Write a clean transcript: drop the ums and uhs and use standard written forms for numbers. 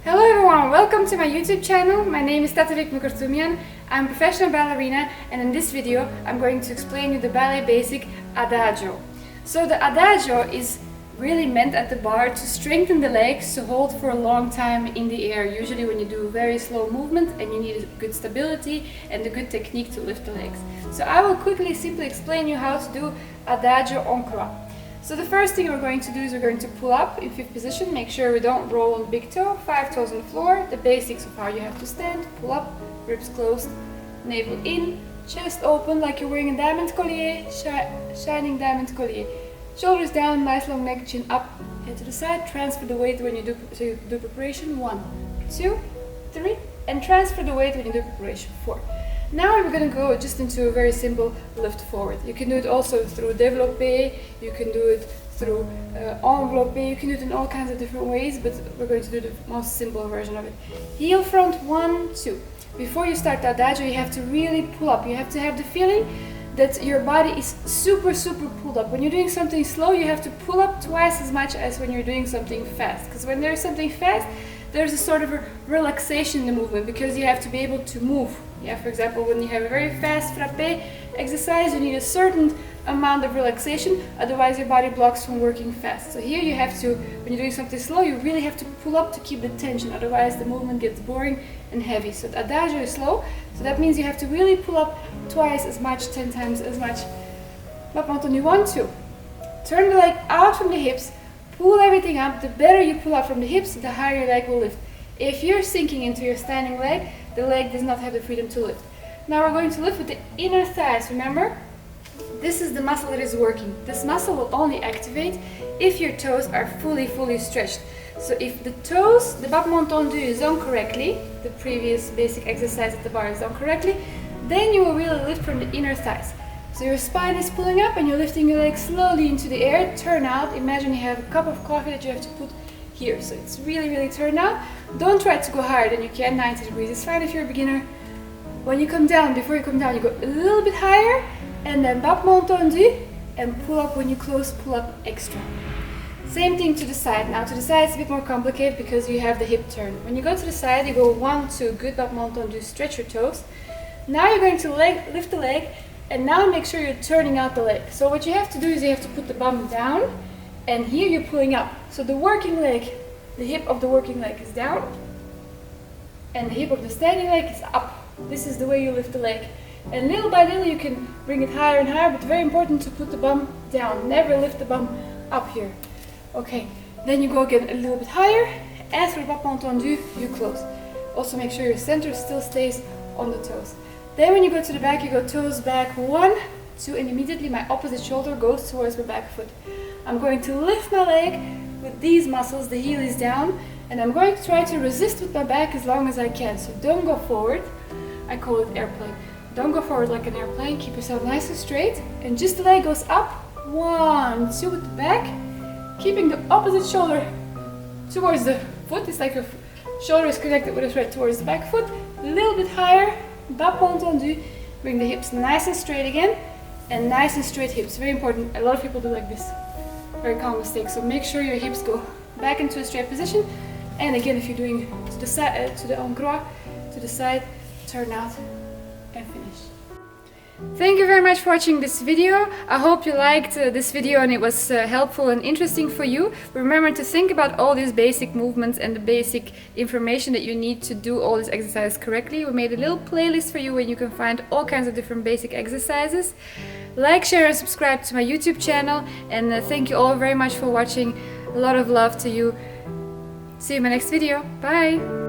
Hello everyone, welcome to my YouTube channel. My name is Tatevik Mkrtoumian. I'm a professional ballerina, and in this video I'm going to explain you the ballet basic Adagio. So the Adagio is really meant at the bar to strengthen the legs to hold for a long time in the air, usually when you do very slow movement and you need good stability and a good technique to lift the legs. So I will simply explain you how to do Adagio en croix. So the first thing we're going to do is we're going to pull up in fifth position. Make sure we don't roll on big toe, 5 toes on the floor, the basics of how you have to stand. Pull up, ribs closed, navel in, chest open like you're wearing a diamond collier, shining diamond collier. Shoulders down, nice long neck, chin up, head to the side. Transfer the weight when you do preparation. 1, 2, 3, and transfer the weight when you do preparation. 4. Now we're going to go just into a very simple lift forward. You can do it also through développé, you can do it through enveloppé, you can do it in all kinds of different ways, but we're going to do the most simple version of it. Heel front, 1, 2. Before you start the Adagio, you have to really pull up. You have to have the feeling that your body is super pulled up. When you're doing something slow, you have to pull up twice as much as when you're doing something fast. Because when there's something fast, there's a sort of a relaxation in the movement because you have to be able to move. Yeah, for example, when you have a very fast frappé exercise, you need a certain amount of relaxation, otherwise your body blocks from working fast. So here you have to, when you're doing something slow, you really have to pull up to keep the tension, otherwise the movement gets boring and heavy. So the Adagio is slow, so that means you have to really pull up twice as much, 10 times as much. But entendu, 1, 2. Turn the leg out from the hips, pull everything up. The better you pull out from the hips, the higher your leg will lift. If you're sinking into your standing leg, the leg does not have the freedom to lift. Now we're going to lift with the inner thighs, remember? This is the muscle that is working. This muscle will only activate if your toes are fully stretched. So if the toes, the battement tendu is done correctly, the previous basic exercise at the bar is done correctly, then you will really lift from the inner thighs. So your spine is pulling up and you're lifting your legs slowly into the air. Turn out. Imagine you have a cup of coffee that you have to put here. So it's really turned out. Don't try to go higher than you can. 90 degrees is fine if you're a beginner. When you come down, before you come down, you go a little bit higher and then battement tendu and pull up when you close, pull up extra. Same thing to the side. Now to the side it's a bit more complicated because you have the hip turn. When you go to the side, you go 1, 2, good battement tendu, stretch your toes. Now you're going to lift the leg, and now make sure you're turning out the leg. So what you have to do is you have to put the bum down, and here you're pulling up. So the working leg, the hip of the working leg is down, and the hip of the standing leg is up. This is the way you lift the leg. And little by little you can bring it higher and higher, but very important to put the bum down. Never lift the bum up here. Okay, then you go again a little bit higher, and for the battement tendu, you close. Also make sure your center still stays on the toes. Then when you go to the back, you go toes back, 1, 2, and immediately my opposite shoulder goes towards my back foot. I'm going to lift my leg with these muscles, the heel is down, and I'm going to try to resist with my back as long as I can. So don't go forward, I call it airplane. Don't go forward like an airplane, keep yourself nice and straight, and just the leg goes up, 1, 2 with the back, keeping the opposite shoulder towards the foot. It's like your shoulder is connected with the thread towards the back foot, a little bit higher, battement tendu, bring the hips nice and straight again, and nice and straight hips, very important. A lot of people do like this, very common mistake. So make sure your hips go back into a straight position, and again if you're doing to the side, to the en croix, to the side, turn out and finish. Thank you very much for watching this video. I hope you liked this video and it was helpful and interesting for you. Remember to think about all these basic movements and the basic information that you need to do all these exercises correctly. We made a little playlist for you where you can find all kinds of different basic exercises. Like, share and subscribe to my YouTube channel, and thank you all very much for watching. A lot of love to you. See you in my next video. Bye!